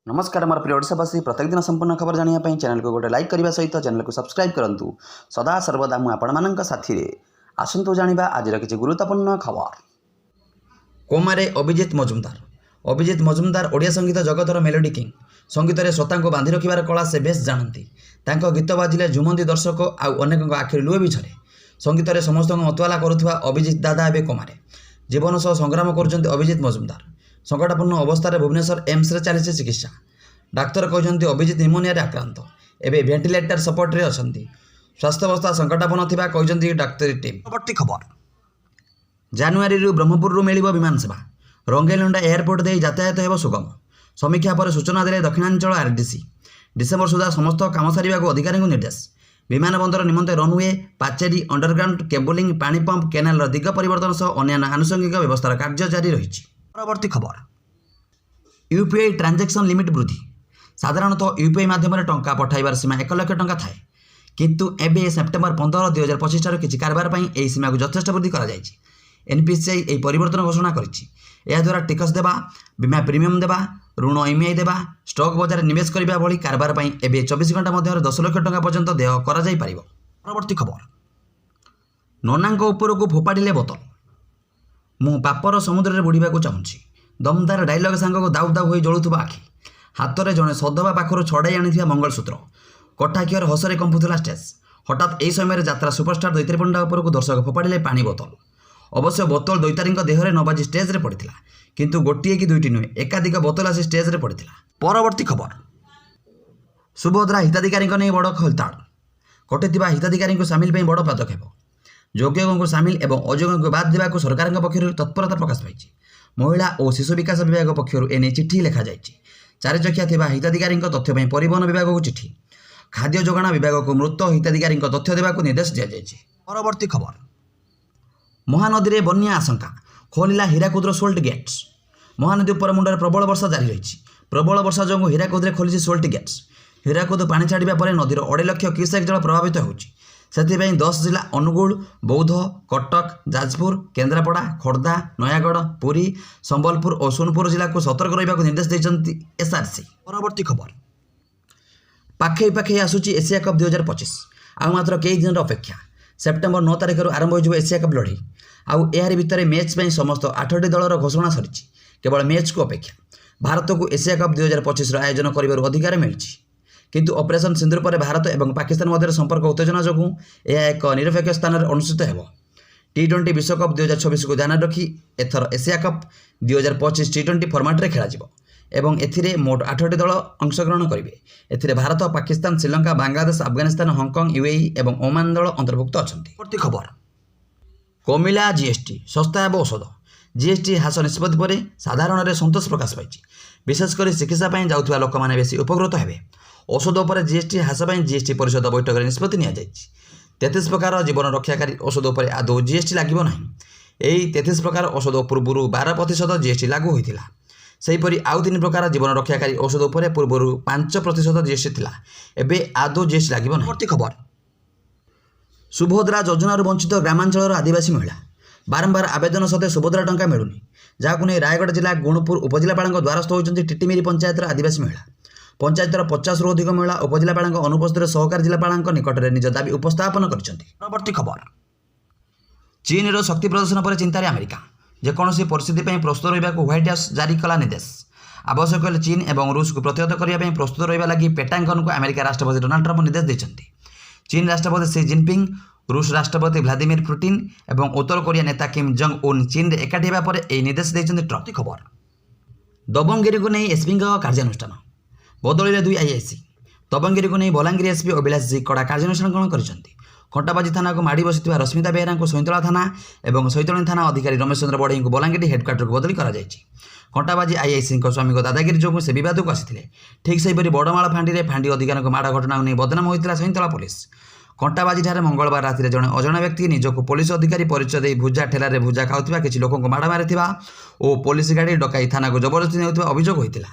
नमस्कार मोर प्रिय ओडावासी प्रत्येक दिन संपूर्ण खबर जानापी चैनल को गोटे लाइक करने सहित चैनल को सब्सक्राइब करूँ। सदा सर्वदा मुझे साथी आसतु जाना आज किसी गुरुत्वपूर्ण खबर। कोमारे अभिजित मजुमदार ओडिया संगीत जगतर मेलोडी किंग। संगीत में श्रोता को बांधि रखार कला से बेस जानती। गीत बाजिले झुमंती दर्शक आउ अनेक आखिर लुह भी झरे। संगीत में समस्त मतवाला करुवा अभिजित दादा एवं कोमारे जीवन सह संग्राम कर अभिजित मजुमदार। संकटापूर्ण अवस्था भुवनेश्वर एम्स रे चली चिकित्सा। डाक्तर कहते अभिजित निमोनिया आक्रांत एवं भेंटिलेटर सपोर्ट रे अछंती। स्वास्थ्यावस्था संकटापन्न थिबा कहते डाक्तरी टीम। परवर्ती खबर जनवरी ब्रह्मपुर मिल विमान सेवा। रंगेलुंडा एयरपोर्ट दे यातायात हो सुगम। समीक्षा पर सूचना देले दक्षिणांचल आरडीसी। डिसेम्बर सुधा समस्त काम सारिबा को अधिकारी निर्देश। विमान बंदर निमंते रनवे पाचेरी अंडरग्राउंड केबुलिंग पानी पंप केनाल दिग परिवर्तन सह अन्य आनुषंगिक व्यवस्थार कार्य जारी रही। परवर्ती खबर यूपीआई ट्रांजैक्शन लिमिट वृद्धि। साधारणतः यूपीआई माध्यम टंका पठाइबार सीमा 1 लाख टंका थाए, किंतु एबे सेप्टेम्बर 15 2025 ठाରୁ କିଛି କାରବାର ପାଇଁ ଏହି ସୀମାକୁ ଯଥେଷ୍ଟ ବୃଦ୍ଧି କରାଯାଇଛି। एनपीसीआई ଏହି ପରିବର୍ତ୍ତନ ଘୋଷଣା କରିଛି। ଏହାଦ୍ୱାରା ଟିକସ ଦେବା, ବୀମା ପ୍ରିମିୟମ୍ ଦେବା, ଋଣ ଇଏମଆଇ ଦେବା, ଷ୍ଟକ୍ ବଜାରରେ ନିବେଶ କରିବା ଭଳି କାରବାର ପାଇଁ ଏବେ 24 ଘଣ୍ଟା ମଧ୍ୟରେ 10 ଲକ୍ଷ ଟଙ୍କା ପର୍ଯ୍ୟନ୍ତ ଦେୟ କରାଯାଇପାରିବ। ପରବର୍ତ୍ତୀ ଖବର ନନାଙ୍କ ଉପରକୁ ଫୋପାଡ଼ିଲେ ବୋତଲ। ମୁଁ ପାପର ସମୁଦ୍ରରେ ବୁଡ଼ିବାକୁ ଚାହୁଁଛି। ଦମଦାର ଡାଇଲଗ ସାଙ୍ଗକୁ ଦାଉ ଦାଉ ହୋଇ ଜଳୁଥିବା ଆଖି। ହାତରେ ଜଣେ ସଧବା ପାଖରୁ ଛଡ଼ାଇ ଆଣିଥିବା ମଙ୍ଗଳସୂତ୍ର। କଟାକ୍ଷର ହସରେ କମ୍ପୁଥିଲା ଷ୍ଟେଜ୍। ହଠାତ୍ ଏହି ସମୟରେ ଯାତ୍ରା ସୁପରଷ୍ଟାର ଦୈତାରୀ ପଣ୍ଡା ଉପରକୁ ଦର୍ଶକ ଫୋପାଡ଼ିଲେ ପାଣି ବୋତଲ। ଅବଶ୍ୟ ବୋତଲ ଦୈତାରୀଙ୍କ ଦେହରେ ନ ବାଜି ଷ୍ଟେଜ୍ରେ ପଡ଼ିଥିଲା, କିନ୍ତୁ ଗୋଟିଏ କି ଦୁଇଟି ନୁହେଁ, ଏକାଧିକ ବୋତଲ ଆସି ଷ୍ଟେଜ୍ରେ ପଡ଼ିଥିଲା। ପରବର୍ତ୍ତୀ ଖବର ସୁଭଦ୍ରା ହିତାଧିକାରୀଙ୍କ ନେଇ ବଡ଼ ଖୋଲତାଡ଼। କଟିଥିବା ହିତାଧିକାରୀଙ୍କୁ ସାମିଲ ପାଇଁ ବଡ଼ ପଦକ୍ଷେପ। ଯୋଗ୍ୟଙ୍କୁ ସାମିଲ ଏବଂ ଅଯୋଗ୍ୟଙ୍କୁ ବାଦ ଦେବାକୁ ସରକାରଙ୍କ ପକ୍ଷରୁ ତତ୍ପରତା ପ୍ରକାଶ ପାଇଛି। महिला और शिशु विकास विभाग पक्षर एने चिठी लिखा जाइए। 4 चकिया थिबा हिताधिकारी तथ्य पर परिवहन विभाग को चिठी। खाद्य जोगाण विभाग को मृत हिताधिकारी तथ्य देवाक निर्देश दि जाइए। परवर्ती खबर महानदी में बन्या आशंका। खोलिला हीराकुदर सोल्ट गेट्स। महानदी उपर मुंडे प्रबल वर्षा जारी रही। प्रबल वर्षा जो हीराकुद खोली सोल्ट गेट्स। हीराकुद पानी छाड़ा पर नदीर 2.5 लाख क्यूसेक जल प्रभावित होती। से 10 जिला अनुगुल, बौद्ध, कटक, जाजपुर, केन्द्रापड़ा, खोर्धा, नयागढ़, पुरी, संबलपुर और सोनपुर जिला को सतर्क रहा निर्देश देते एसआरसी। परवर्ती खबर पाखे पाखे आसूची एशिया कप 2025। आउ मात्र कई दिन अपेक्षा। सेप्टेम्बर 9 तारिख आरंभ हो एशिया कप लड़ई। आउ यार भितर मैच में समस्त 8टी दलर घोषणा सरी। केवल मैच को अपेक्षा। भारत को एशिया कप 2025 आयोजन कर अधिकार मिली, किंतु ऑपरेशन सिंदूर पर भारत और पाकिस्तान मध्य संपर्क उत्तेजना जो यह एक निरपेक्ष स्थान में अनुष्ठित हो। T20 विश्वकप 2026 को ध्यान रखी एथर एशिया कप 2025 T20 फर्माट रे खेला जिवो एवं एथिरे मोट 8टी दल अंशग्रहण करेंगे। एथिरे भारत, पाकिस्तान, श्रीलंका, बांग्लादेश, अफगानिस्तान, हांगकांग, यूएई और ओमान दल अंतर्भुक्त अच्छा। प्रति खबर कमिला जीएसटी। सस्ता हे औषध। जीएसटी ह्रास निष्पत्ति पर साधारण सतोष प्रकाश पाई। विशेषकर चिकित्सा जाऊा लोक मैंने बेसी उपकृत हेबे। औषध पर जीएसटी ह्रास पर जीएसटी परिषद बैठक में निष्पत्ति नि 33 प्रकार जीवन रक्षाकारी औषध पर आदौ जीएसटी लगे ना। यही 33 प्रकार औषध पूर्व 12% जीएसटी लागू होता। सेहीपरि आउ 3 प्रकार जीवन रक्षाकारी औषध पर पूर्व 5% जीएसटी थिला। एबे आदौ जीएसटी लगे ना। प्रति खबर सुभद्रा योजनार वंचित ग्रामांचल आदिवासी महिला। बारंबार आवेदन सत्वे सुभद्रा टंका मिलूनी, जहां नहीं रायगढ़ जिला गुणपुर उपजिलापाल द्वारस्थ होती टिटिमिरी पंचायतर आदिवासी महिला। पंचायतर 50 ରୁ अधिक महिला उपजिलापाल अनुपस्थित सहकारी जिलापाल निकट में निज दाबी उपस्थापन कर। परवर्ती खबर चीन रो शक्ति प्रदर्शन पर चिंतार अमेरिका। जेकोसी परिस्थिति पर प्रस्तुत रहा व्हाइट हाउस जारी कला निर्देश। आवश्यक हेले चीन और रूस को प्रतिहत करने प्रस्तुत रहा लगी पेंटागन को अमेरिका राष्ट्रपति डोनाल्ड ट्रंप निर्देश देते। चीन राष्ट्रपति शी जिनपिंग, रूस राष्ट्रपति व्लादिमीर पुतिन और उत्तर कोरिया नेता किम जोंग उन चीन में एकाठी होगा पर यह निर्देश देते ट्रंप। खबर दबंगिरी को नहीं एसपी कार्यानुष्ठान। बदली 2 आईआईसी। दबंगिरी को नहीं बलांगीर एसपी अभिलाष जी कड़ा कार्यानुष्ठान ग्रहण कर। खंटाबाजी थाना को माड़ी बसी रश्मिता बेहरा को सैंतला थाना और सैतणी थाना अधिकारी रमेश चंद्र बढ़ई को बलांगीर हेडक्वार्टर को बदली कर। खंटाबाजी आईआईसी स्वामी को दादागिरी जो से बद को आसी। ठीक से बड़माल फांडी में फांडी अधिकारी को माड़ घटना नहीं बदनाम होता सैंतला पुलिस। खंटाबाजी ठारे मंगलवार राति जड़े अजणा व्यक्ति निजक पुलिस अधिकारी परिचय दे भुजा ठेलारे भुजा खाऊा किसी लोक माड़ मारी और पुलिस गाड़ी डकाई थाना को जबरदस्ती नेउथिबा अभियोग होता।